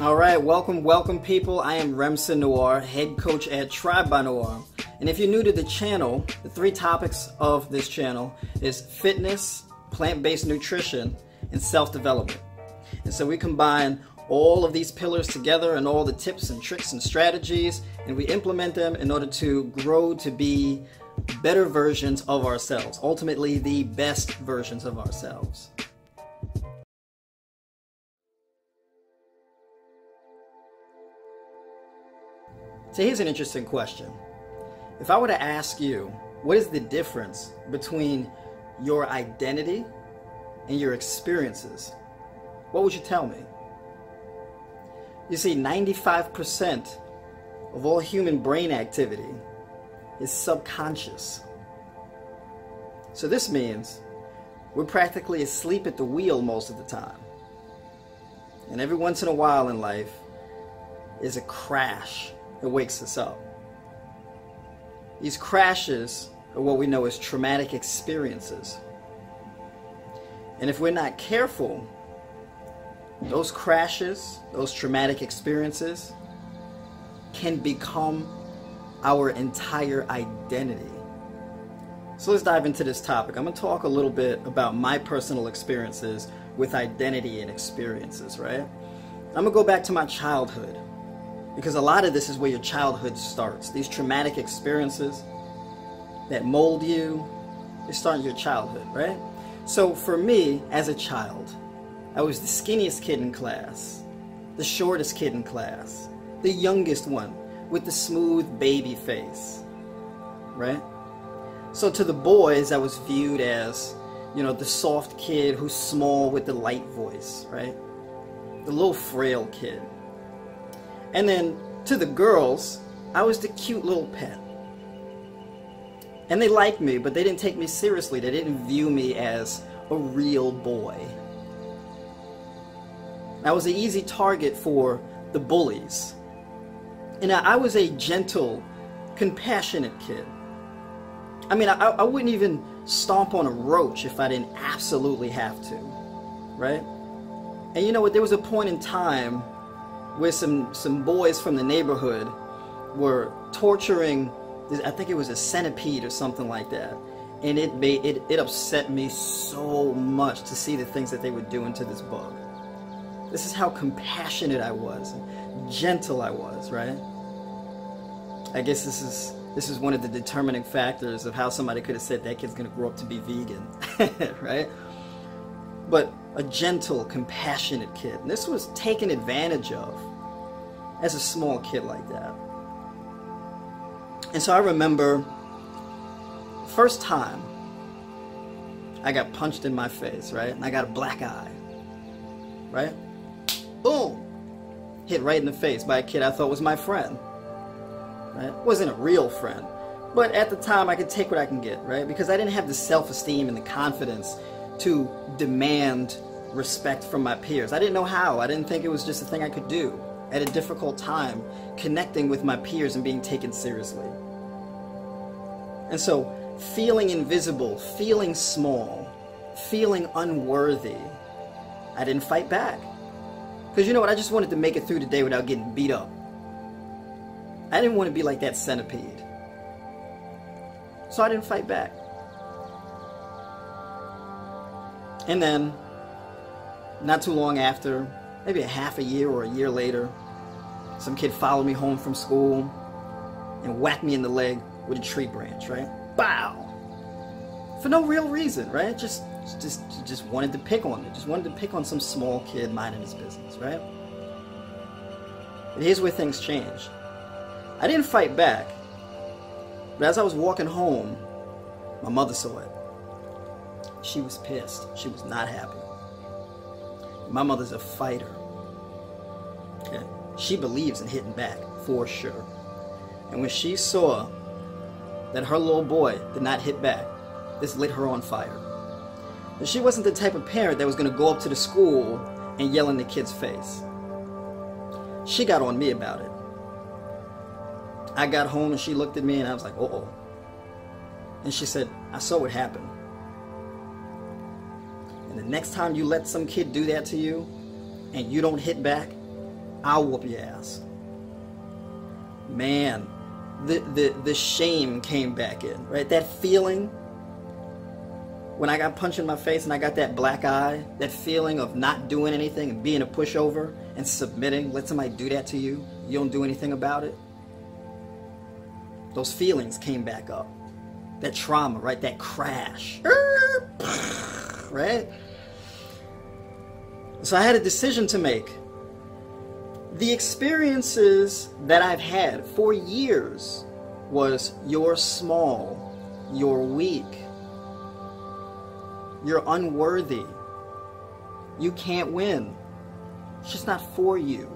All right, welcome people. I am Remsen Noire, head coach at Tribe by Noire. And if you're new to the channel, the three topics of this channel is fitness, plant-based nutrition, and self-development. And so we combine all of these pillars together and all the tips and tricks and strategies, and we implement them in order to grow to be better versions of ourselves, ultimately the best versions of ourselves. So here's an interesting question. If I were to ask you, what is the difference between your identity and your experiences? What would you tell me? You see, 95% of all human brain activity is subconscious. So this means we're practically asleep at the wheel most of the time. And every once in a while in life is a crash that wakes us up. These crashes are what we know as traumatic experiences. And if we're not careful, those crashes, those traumatic experiences can become our entire identity. So let's dive into this topic. I'm going to talk a little bit about my personal experiences with identity and experiences, right? I'm going to go back to my childhood, because a lot of this is where your childhood starts. These traumatic experiences that mold you, they start in your childhood, right? So for me, as a child, I was the skinniest kid in class, the shortest kid in class, the youngest one with the smooth baby face, right? So to the boys, I was viewed as, the soft kid who's small with the light voice, right? The little frail kid. And then to the girls, I was the cute little pet. And they liked me, but they didn't take me seriously. They didn't view me as a real boy. I was an easy target for the bullies. And I was a gentle, compassionate kid. I mean, I wouldn't even stomp on a roach if I didn't absolutely have to, right? And you know what, there was a point in time where some boys from the neighborhood were torturing, I think it was a centipede or something like that. And it upset me so much to see the things that they were doing to this bug. This is how compassionate I was, gentle I was, right? I guess this is one of the determining factors of how somebody could have said that kid's gonna grow up to be vegan, right? But a gentle, compassionate kid. And this was taken advantage of as a small kid like that. And so I remember first time I got punched in my face, right? And I got a black eye, right? Boom! Hit right in the face by a kid I thought was my friend, right? Wasn't a real friend, but at the time I could take what I can get, right? Because I didn't have the self-esteem and the confidence to demand respect from my peers. I didn't know how. I didn't think it was just a thing I could do at a difficult time, connecting with my peers and being taken seriously. And so feeling invisible, feeling small, feeling unworthy, I didn't fight back. Because you know what, I just wanted to make it through the day without getting beat up. I didn't want to be like that centipede. So I didn't fight back. And then, not too long after, maybe a half a year or a year later, some kid followed me home from school and whacked me in the leg with a tree branch, right? Bow! For no real reason, right? Just wanted to pick on me. Just wanted to pick on some small kid minding his business, right? But here's where things change. I didn't fight back, but as I was walking home, my mother saw it. She was pissed. She was not happy. My mother's a fighter. Okay? She believes in hitting back, for sure. And when she saw that her little boy did not hit back, this lit her on fire. And she wasn't the type of parent that was going to go up to the school and yell in the kid's face. She got on me about it. I got home and she looked at me and I was like, uh-oh. And she said, I saw what happened. And the next time you let some kid do that to you and you don't hit back, I'll whoop your ass. Man, the shame came back in, right? That feeling when I got punched in my face and I got that black eye, that feeling of not doing anything and being a pushover and submitting, let somebody do that to you, you don't do anything about it. Those feelings came back up. That trauma, right? That crash, right? So I had a decision to make. The experiences that I've had for years was you're small, you're weak, you're unworthy, you can't win, it's just not for you,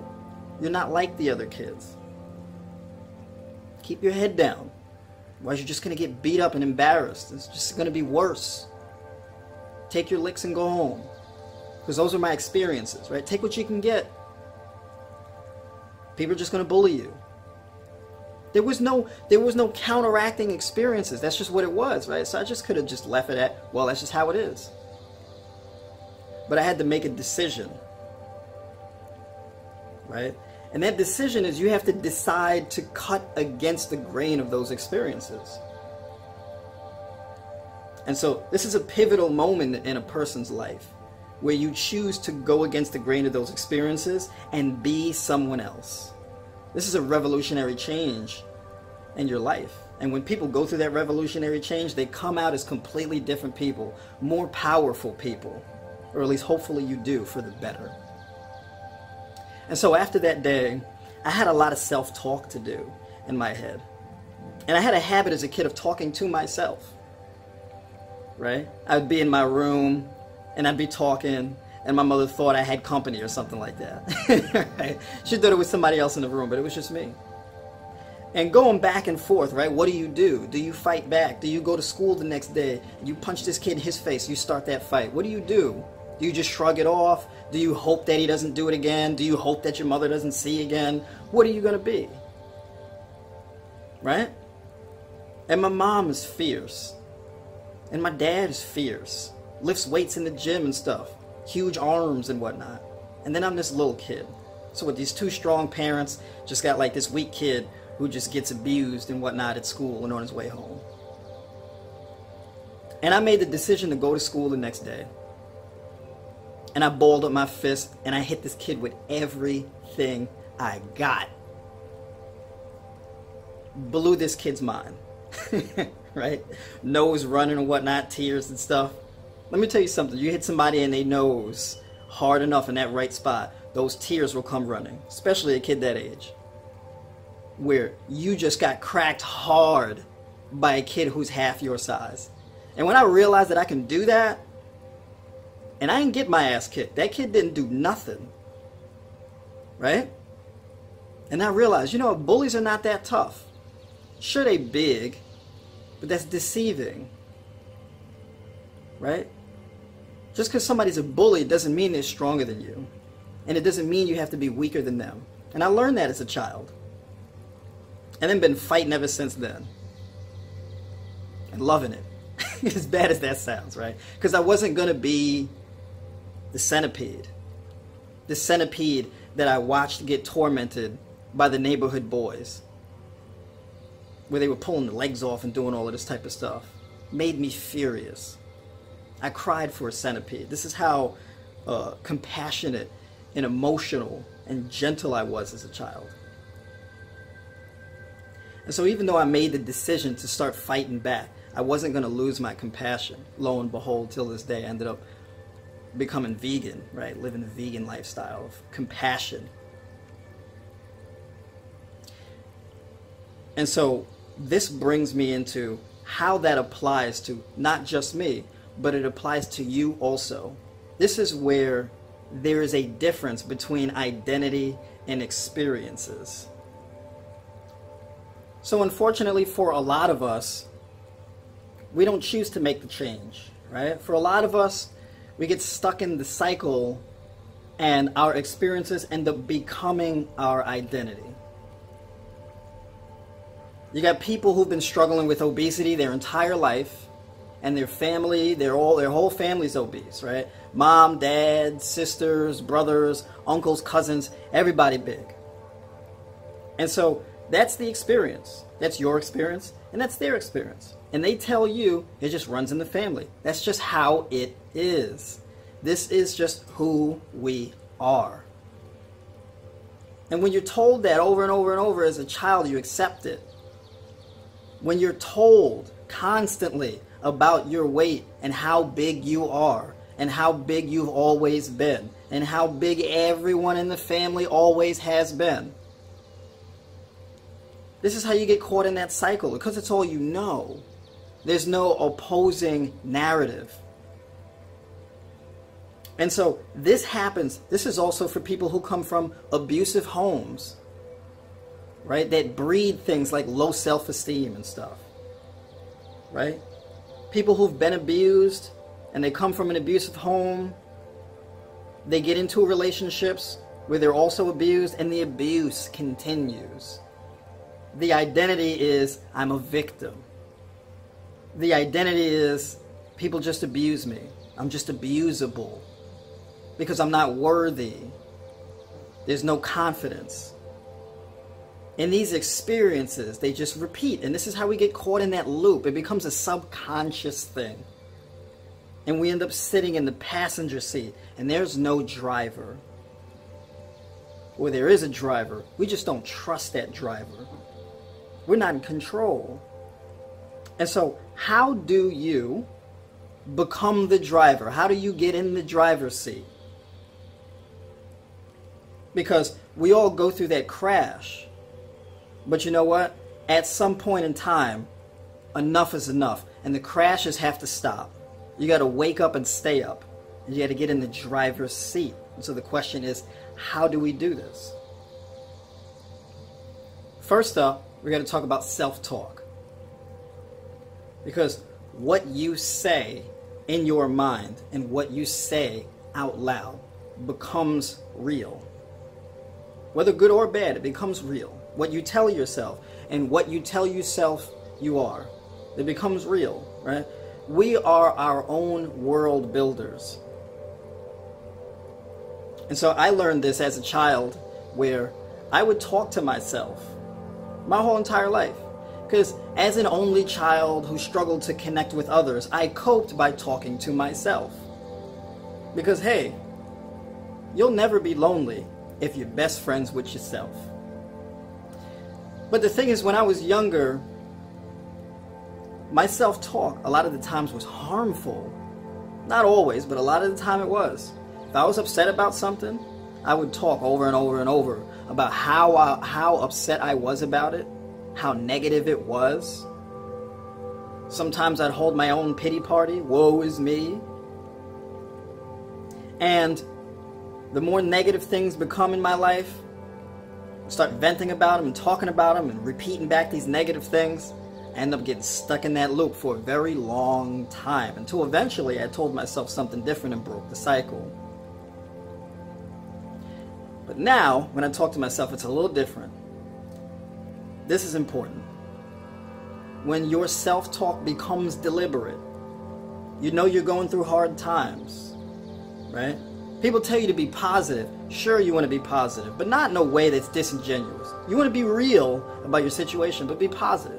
you're not like the other kids. Keep your head down, otherwise you're just going to get beat up and embarrassed. It's just going to be worse. Take your licks and go home. Because those are my experiences, right? Take what you can get. People are just going to bully you. There was no counteracting experiences. That's just what it was, right? So I just could have just left it at, well, that's just how it is. But I had to make a decision, right? And that decision is you have to decide to cut against the grain of those experiences. And so this is a pivotal moment in a person's life where you choose to go against the grain of those experiences and be someone else. This is a revolutionary change in your life. And when people go through that revolutionary change, they come out as completely different people, more powerful people, or at least hopefully you do, for the better. And so after that day, I had a lot of self-talk to do in my head. And I had a habit as a kid of talking to myself, right? I would be in my room and I'd be talking and my mother thought I had company or something like that. Right? She thought it was somebody else in the room, but it was just me. And going back and forth, right? What do? Do you fight back? Do you go to school the next day? You punch this kid in his face, you start that fight. What do? Do you just shrug it off? Do you hope that he doesn't do it again? Do you hope that your mother doesn't see again? What are you going to be? Right? And my mom is fierce. And my dad is fierce. Lifts weights in the gym and stuff. Huge arms and whatnot. And then I'm this little kid. So with these two strong parents, just got like this weak kid who just gets abused and whatnot at school and on his way home. And I made the decision to go to school the next day. And I balled up my fist and I hit this kid with everything I got. Blew this kid's mind. Right? Nose running and whatnot, tears and stuff. Let me tell you something. You hit somebody in their nose hard enough in that right spot, those tears will come running. Especially a kid that age. Where you just got cracked hard by a kid who's half your size. And when I realized that I can do that, and I didn't get my ass kicked. That kid didn't do nothing. Right? And I realized, bullies are not that tough. Sure, they big, but that's deceiving. Right? Just because somebody's a bully doesn't mean they're stronger than you. And it doesn't mean you have to be weaker than them. And I learned that as a child. And then been fighting ever since then. And loving it. As bad as that sounds, right? Because I wasn't going to be the centipede. The centipede that I watched get tormented by the neighborhood boys. Where they were pulling the legs off and doing all of this type of stuff. Made me furious. I cried for a centipede. This is how compassionate and emotional and gentle I was as a child. And so even though I made the decision to start fighting back, I wasn't going to lose my compassion. Lo and behold, till this day, I ended up becoming vegan, right? Living a vegan lifestyle of compassion. And so this brings me into how that applies to not just me, but it applies to you also. This is where there is a difference between identity and experiences. So unfortunately for a lot of us, we don't choose to make the change, right? For a lot of us, we get stuck in the cycle and our experiences end up becoming our identity. You got people who've been struggling with obesity their entire life, and their family, their whole family's obese, right? Mom, dad, sisters, brothers, uncles, cousins, everybody big. And so that's the experience. That's your experience, and that's their experience. And they tell you it just runs in the family. That's just how it is. This is just who we are. And when you're told that over and over and over as a child, you accept it. When you're told constantly about your weight and how big you are and how big you've always been and how big everyone in the family always has been, this is how you get caught in that cycle, because it's all you know. There's no opposing narrative. And so this happens. This is also for people who come from abusive homes, right? That breed things like low self-esteem and stuff, right? People who've been abused and they come from an abusive home, they get into relationships where they're also abused, and the abuse continues. The identity is, I'm a victim. The identity is, people just abuse me. I'm just abusable because I'm not worthy. There's no confidence. And these experiences, they just repeat. And this is how we get caught in that loop. It becomes a subconscious thing. And we end up sitting in the passenger seat, and there's no driver. Or there is a driver. We just don't trust that driver. We're not in control. And so, how do you become the driver? How do you get in the driver's seat? Because we all go through that crash. But you know what? At some point in time, enough is enough. And the crashes have to stop. You got to wake up and stay up. And you got to get in the driver's seat. And so the question is, how do we do this? First up, we're going to talk about self-talk. Because what you say in your mind and what you say out loud becomes real. Whether good or bad, it becomes real. What you tell yourself and what you tell yourself you are, it becomes real, right? We are our own world builders. And so I learned this as a child, where I would talk to myself my whole entire life. Because as an only child who struggled to connect with others, I coped by talking to myself. Because hey, you'll never be lonely if you're best friends with yourself. But the thing is, when I was younger, my self-talk a lot of the times was harmful. Not always, but a lot of the time it was. If I was upset about something, I would talk over and over and over about how upset I was about it, how negative it was. Sometimes I'd hold my own pity party, woe is me. And the more negative things become in my life, I start venting about them and talking about them and repeating back these negative things. I end up getting stuck in that loop for a very long time, until eventually I told myself something different and broke the cycle. But now, when I talk to myself, it's a little different. This is important. When your self-talk becomes deliberate, you know you're going through hard times, right? People tell you to be positive. Sure, you want to be positive, but not in a way that's disingenuous. You want to be real about your situation, but be positive.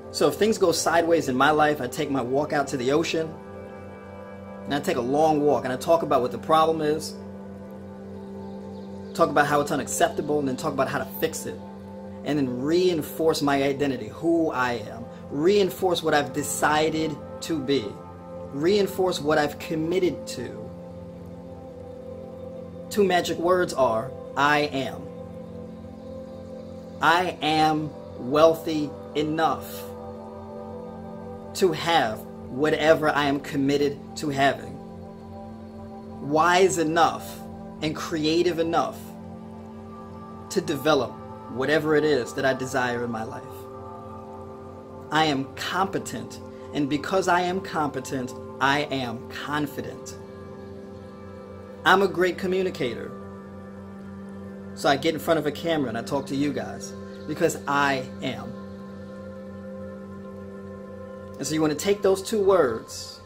So if things go sideways in my life, I take my walk out to the ocean, and I take a long walk, and I talk about what the problem is, talk about how it's unacceptable, and then talk about how to fix it. And then reinforce my identity, who I am. Reinforce what I've decided to be. Reinforce what I've committed to. Two magic words are, I am. I am wealthy enough to have whatever I am committed to having. Wise enough and creative enough to develop whatever it is that I desire in my life. I am competent, and because I am competent, I am confident. I'm a great communicator. So I get in front of a camera and I talk to you guys because I am. And so you want to take those two words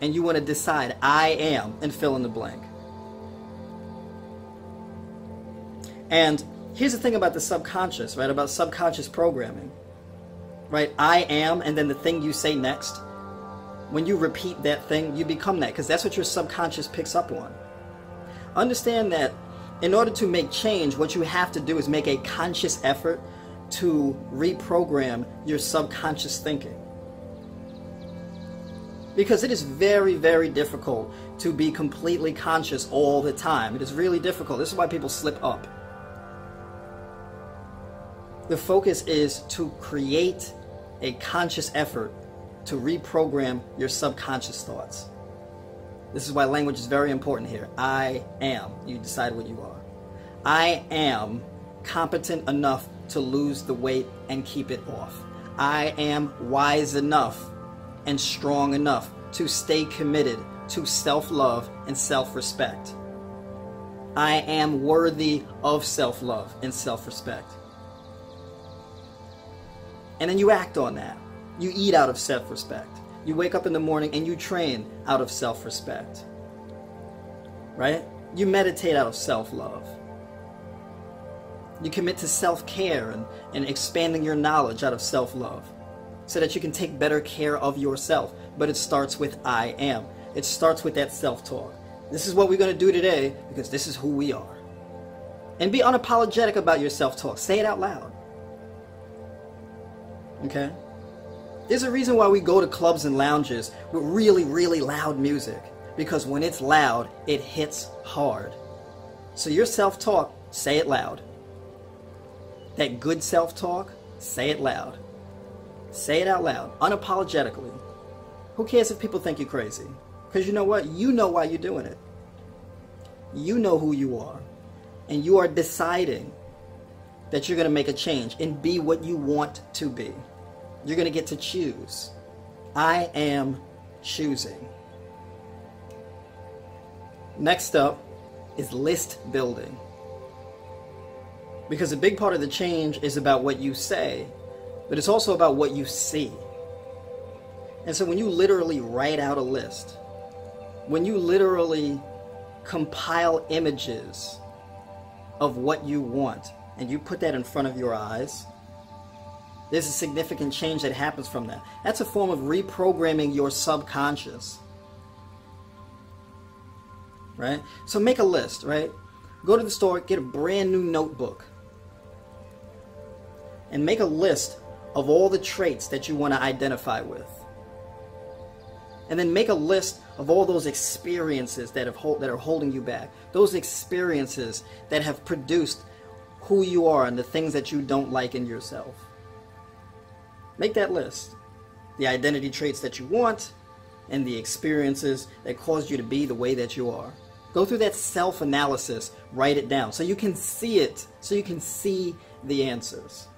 and you want to decide, I am, and fill in the blank. And here's the thing about the subconscious, right? About subconscious programming, right? I am, and then the thing you say next. When you repeat that thing, you become that, because that's what your subconscious picks up on. Understand that in order to make change, what you have to do is make a conscious effort to reprogram your subconscious thinking. Because it is very, very difficult to be completely conscious all the time. It is really difficult. This is why people slip up. The focus is to create a conscious effort to reprogram your subconscious thoughts. This is why language is very important here. I am. You decide what you are. I am competent enough to lose the weight and keep it off. I am wise enough and strong enough to stay committed to self-love and self-respect. I am worthy of self-love and self-respect. And then you act on that. You eat out of self-respect. You wake up in the morning and you train out of self-respect. Right? You meditate out of self-love. You commit to self-care and expanding your knowledge out of self-love so that you can take better care of yourself. But it starts with I am. It starts with that self-talk. This is what we're going to do today because this is who we are. And be unapologetic about your self-talk. Say it out loud. Okay? There's a reason why we go to clubs and lounges with really, really loud music. Because when it's loud, it hits hard. So your self-talk, say it loud. That good self-talk, say it loud. Say it out loud, unapologetically. Who cares if people think you're crazy? Because you know what? You know why you're doing it. You know who you are. And you are deciding that you're going to make a change and be what you want to be. You're going to get to choose. I am choosing. Next up is list building. Because a big part of the change is about what you say, but it's also about what you see. And so when you literally write out a list, when you literally compile images of what you want, and you put that in front of your eyes, there's a significant change that happens from that. That's a form of reprogramming your subconscious. Right? So make a list, right? Go to the store, get a brand new notebook, and make a list of all the traits that you want to identify with. And then make a list of all those experiences that are holding you back. Those experiences that have produced who you are and the things that you don't like in yourself. Make that list. The identity traits that you want and the experiences that caused you to be the way that you are. Go through that self-analysis, write it down so you can see it, so you can see the answers.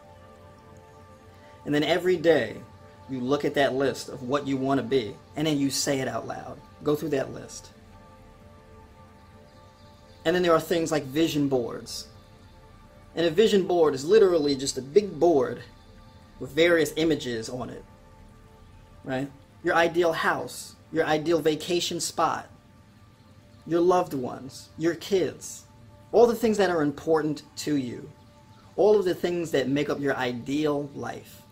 And then every day, you look at that list of what you want to be, and then you say it out loud. Go through that list. And then there are things like vision boards. And a vision board is literally just a big board with various images on it. Right? Your ideal house, your ideal vacation spot, your loved ones, your kids, all the things that are important to you, all of the things that make up your ideal life.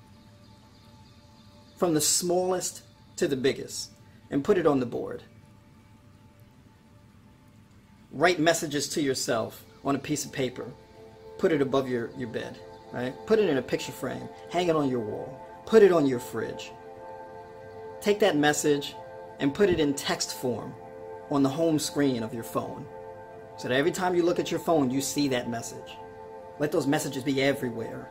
From the smallest to the biggest, and put it on the board. Write messages to yourself on a piece of paper. Put it above your bed, right? Put it in a picture frame. Hang it on your wall. Put it on your fridge. Take that message and put it in text form on the home screen of your phone. So that every time you look at your phone, you see that message. Let those messages be everywhere.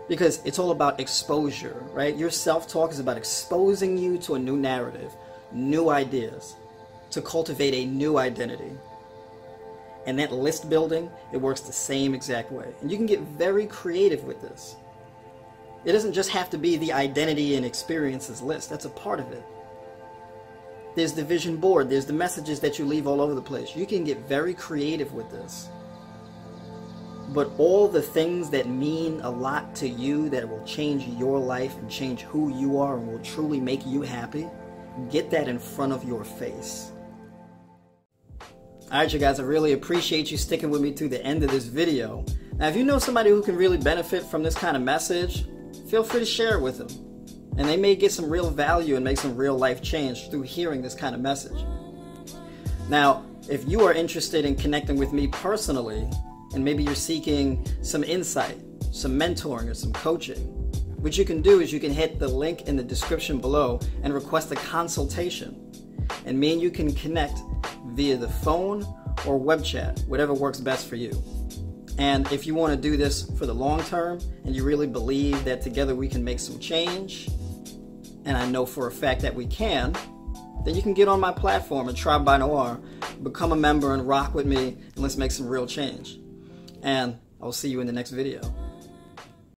Because it's all about exposure, right? Your self-talk is about exposing you to a new narrative, new ideas, to cultivate a new identity. And that list building, it works the same exact way. And you can get very creative with this. It doesn't just have to be the identity and experiences list. That's a part of it. There's the vision board. There's the messages that you leave all over the place. You can get very creative with this. but all the things that mean a lot to you, that will change your life and change who you are and will truly make you happy, get that in front of your face. Alright, you guys, I really appreciate you sticking with me through the end of this video. Now, if you know somebody who can really benefit from this kind of message, feel free to share it with them. And they may get some real value and make some real life change through hearing this kind of message. Now, if you are interested in connecting with me personally, and maybe you're seeking some insight, some mentoring, or some coaching, what you can do is you can hit the link in the description below and request a consultation. And me and you can connect via the phone or web chat, whatever works best for you. And if you want to do this for the long term and you really believe that together we can make some change, and I know for a fact that we can, then you can get on my platform at Tribe by Noire, become a member and rock with me, and let's make some real change. And I'll see you in the next video.